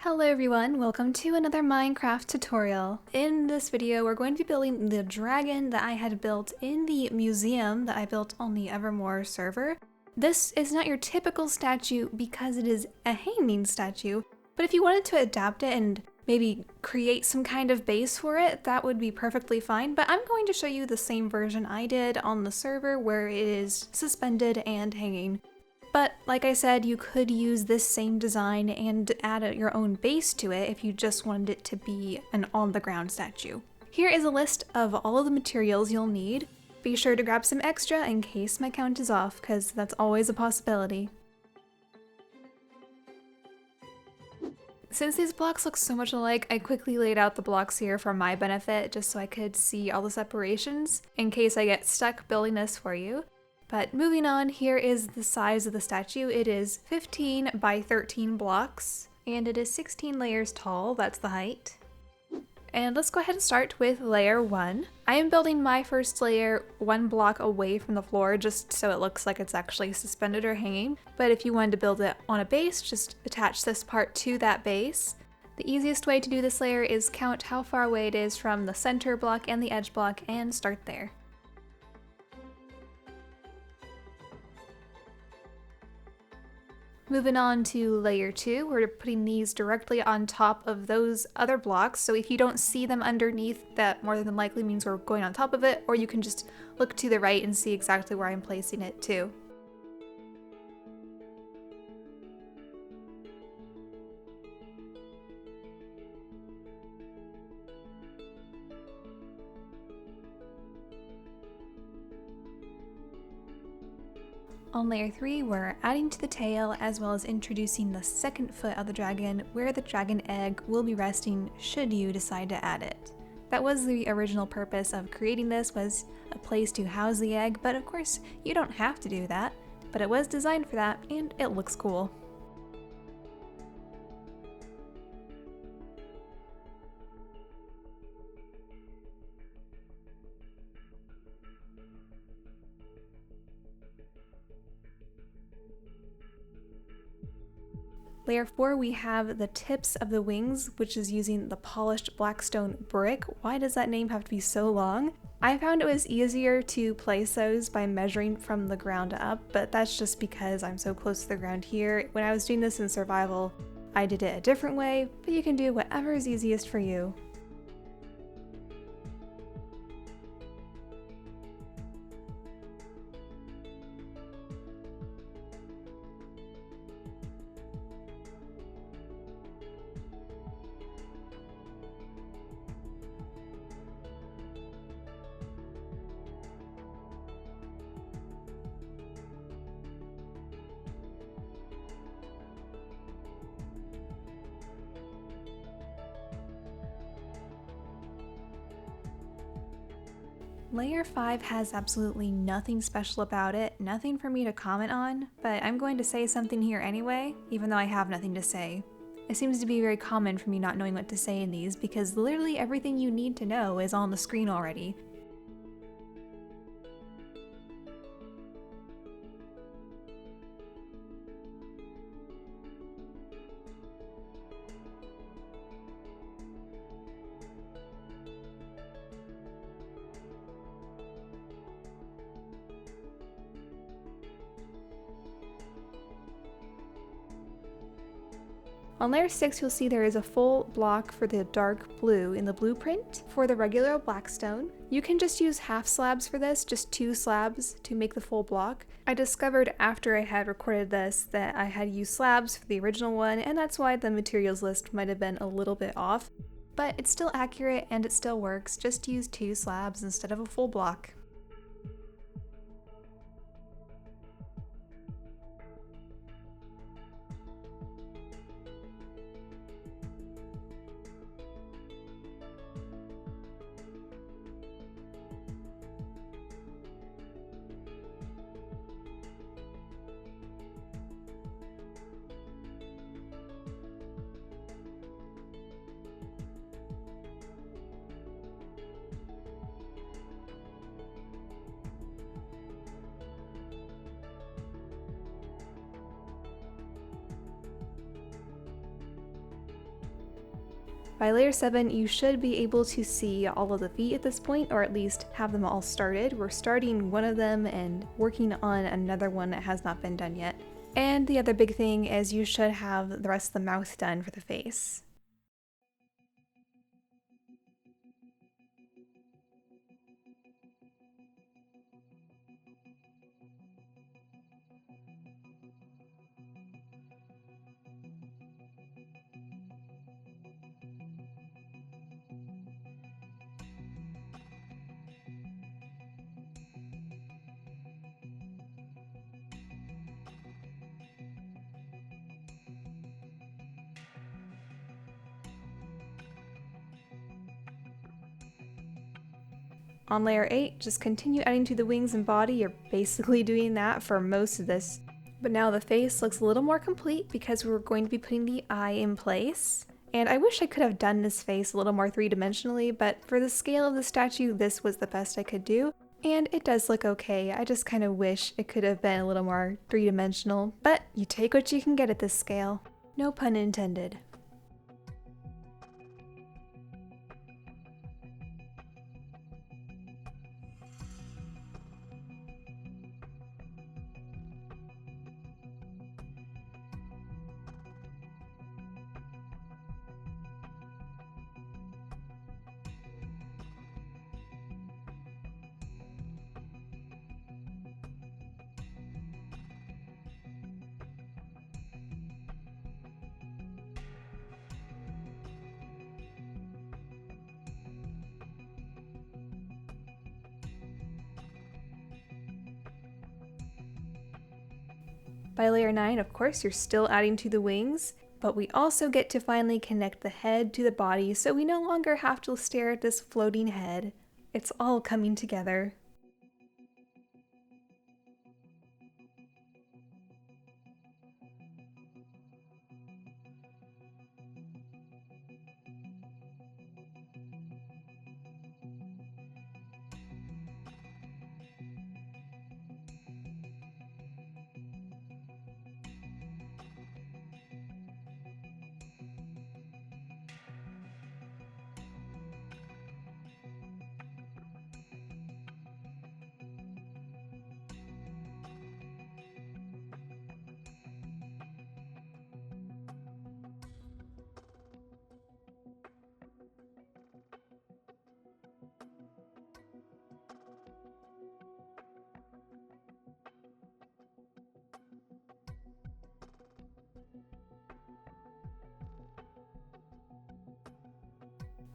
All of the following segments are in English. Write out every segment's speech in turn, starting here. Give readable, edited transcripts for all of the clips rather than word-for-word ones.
Hello everyone, welcome to another Minecraft tutorial. In this video we're going to be building the dragon that I had built in the museum that I built on the Evermore server. This is not your typical statue because it is a hanging statue, but if you wanted to adapt it and maybe create some kind of base for it, that would be perfectly fine, but I'm going to show you the same version I did on the server where it is suspended and hanging. But like I said, you could use this same design and add your own base to it if you just wanted it to be an on-the-ground statue. Here is a list of all of the materials you'll need. Be sure to grab some extra in case my count is off, because that's always a possibility. Since these blocks look so much alike, I quickly laid out the blocks here for my benefit just so I could see all the separations in case I get stuck building this for you. But moving on, here is the size of the statue. It is 15 by 13 blocks, and it is 16 layers tall, that's the height. And let's go ahead and start with layer 1. I am building my first layer 1 block away from the floor just so it looks like it's actually suspended or hanging. But if you wanted to build it on a base, just attach this part to that base. The easiest way to do this layer is count how far away it is from the center block and the edge block and start there. Moving on to layer 2, we're putting these directly on top of those other blocks, so if you don't see them underneath, that more than likely means we're going on top of it, or you can just look to the right and see exactly where I'm placing it too. On layer 3, we're adding to the tail as well as introducing the second foot of the dragon where the dragon egg will be resting should you decide to add it. That was the original purpose of creating this, was a place to house the egg, but of course you don't have to do that, but it was designed for that and it looks cool. Layer 4, we have the tips of the wings, which is using the polished blackstone brick. Why does that name have to be so long? I found it was easier to place those by measuring from the ground up, but that's just because I'm so close to the ground here. When I was doing this in survival, I did it a different way, but you can do whatever is easiest for you. Layer 5 has absolutely nothing special about it, nothing for me to comment on, but I'm going to say something here anyway, even though I have nothing to say. It seems to be very common for me not knowing what to say in these because literally everything you need to know is on the screen already. On layer 6, you'll see there is a full block for the dark blue in the blueprint. For the regular blackstone, you can just use half slabs for this, just 2 slabs to make the full block. I discovered after I had recorded this that I had used slabs for the original one, and that's why the materials list might have been a little bit off. But it's still accurate and it still works, just use 2 slabs instead of a full block. By layer 7, you should be able to see all of the feet at this point, or at least have them all started. We're starting one of them and working on another one that has not been done yet. And the other big thing is you should have the rest of the mouth done for the face. On layer 8, just continue adding to the wings and body. You're basically doing that for most of this. But now the face looks a little more complete because we're going to be putting the eye in place. And I wish I could have done this face a little more three-dimensionally, but for the scale of the statue, this was the best I could do. And it does look okay. I just kind of wish it could have been a little more three-dimensional, but you take what you can get at this scale. No pun intended. By layer 9, of course, you're still adding to the wings, but we also get to finally connect the head to the body, so we no longer have to stare at this floating head. It's all coming together.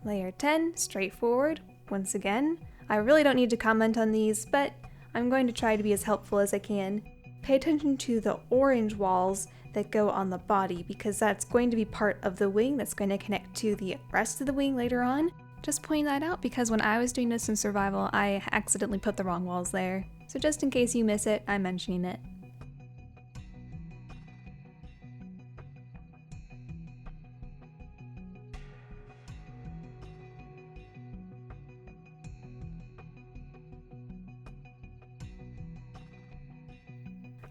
Layer 10, straightforward. Once again, I really don't need to comment on these, but I'm going to try to be as helpful as I can. Pay attention to the orange walls that go on the body, because that's going to be part of the wing that's going to connect to the rest of the wing later on. Just pointing that out because when I was doing this in survival, I accidentally put the wrong walls there. So just in case you miss it, I'm mentioning it.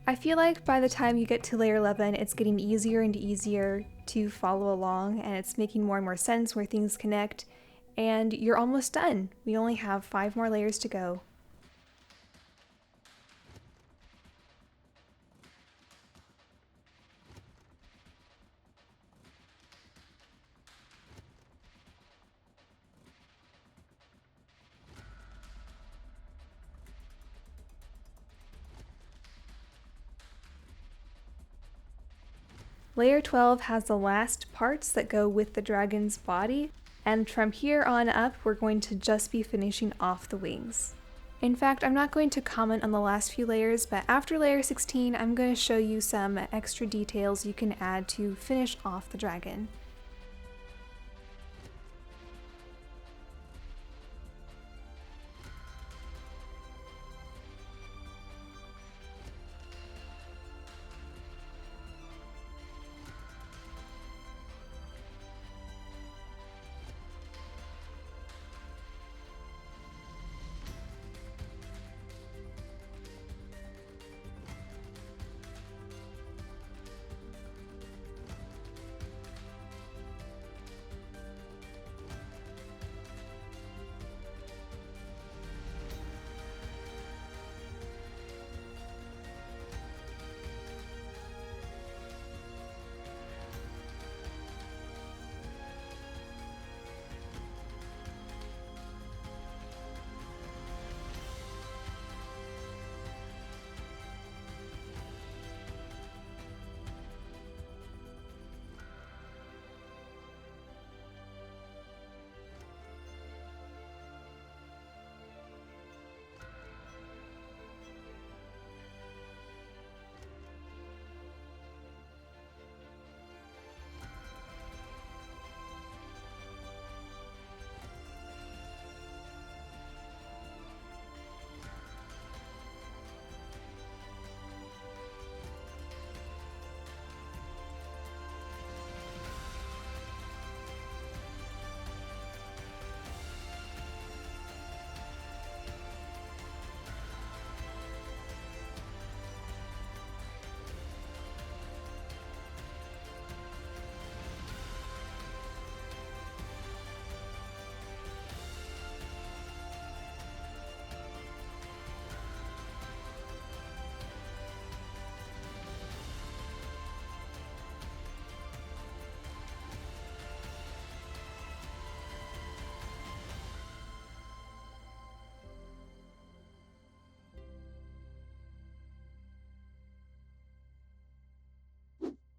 I feel like by the time you get to layer 11, it's getting easier and easier to follow along, and it's making more and more sense where things connect, and you're almost done. We only have 5 more layers to go. Layer 12 has the last parts that go with the dragon's body, and from here on up we're going to just be finishing off the wings. In fact, I'm not going to comment on the last few layers, but after layer 16 I'm going to show you some extra details you can add to finish off the dragon.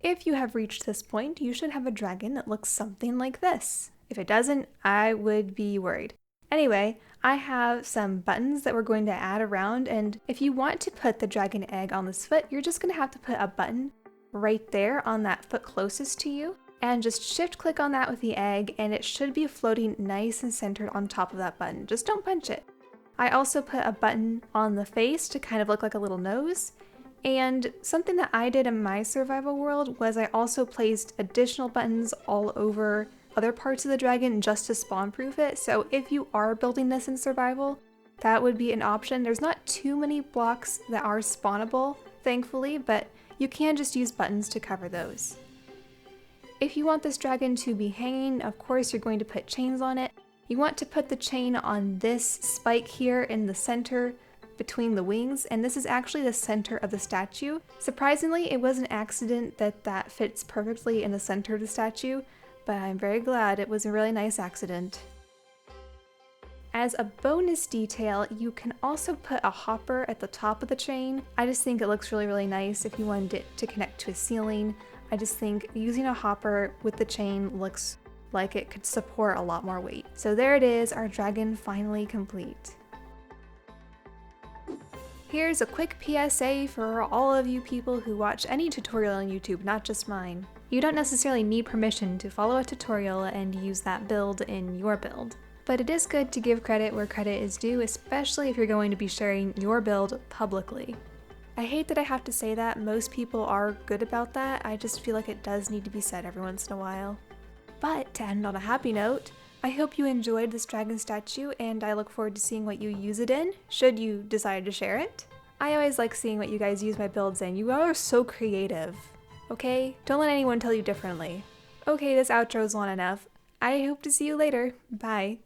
If you have reached this point, you should have a dragon that looks something like this. If it doesn't, I would be worried. Anyway, I have some buttons that we're going to add around, and if you want to put the dragon egg on this foot, you're just going to have to put a button right there on that foot closest to you, and just shift click on that with the egg, and it should be floating nice and centered on top of that button. Just don't punch it. I also put a button on the face to kind of look like a little nose. And something that I did in my survival world was I also placed additional buttons all over other parts of the dragon just to spawn proof it. So if you are building this in survival, that would be an option. There's not too many blocks that are spawnable, thankfully, but you can just use buttons to cover those. If you want this dragon to be hanging, of course you're going to put chains on it. You want to put the chain on this spike here in the center between the wings, and this is actually the center of the statue. Surprisingly, it was an accident that that fits perfectly in the center of the statue, but I'm very glad. It was a really nice accident. As a bonus detail, you can also put a hopper at the top of the chain. I just think it looks really nice if you wanted it to connect to a ceiling. I just think using a hopper with the chain looks like it could support a lot more weight. So there it is, our dragon finally complete. Here's a quick PSA for all of you people who watch any tutorial on YouTube, not just mine. You don't necessarily need permission to follow a tutorial and use that build in your build. But it is good to give credit where credit is due, especially if you're going to be sharing your build publicly. I hate that I have to say that, most people are good about that, I just feel like it does need to be said every once in a while. But to end on a happy note, I hope you enjoyed this dragon statue, and I look forward to seeing what you use it in, should you decide to share it. I always like seeing what you guys use my builds in. You are so creative, okay? Don't let anyone tell you differently. Okay, this outro's long enough. I hope to see you later. Bye.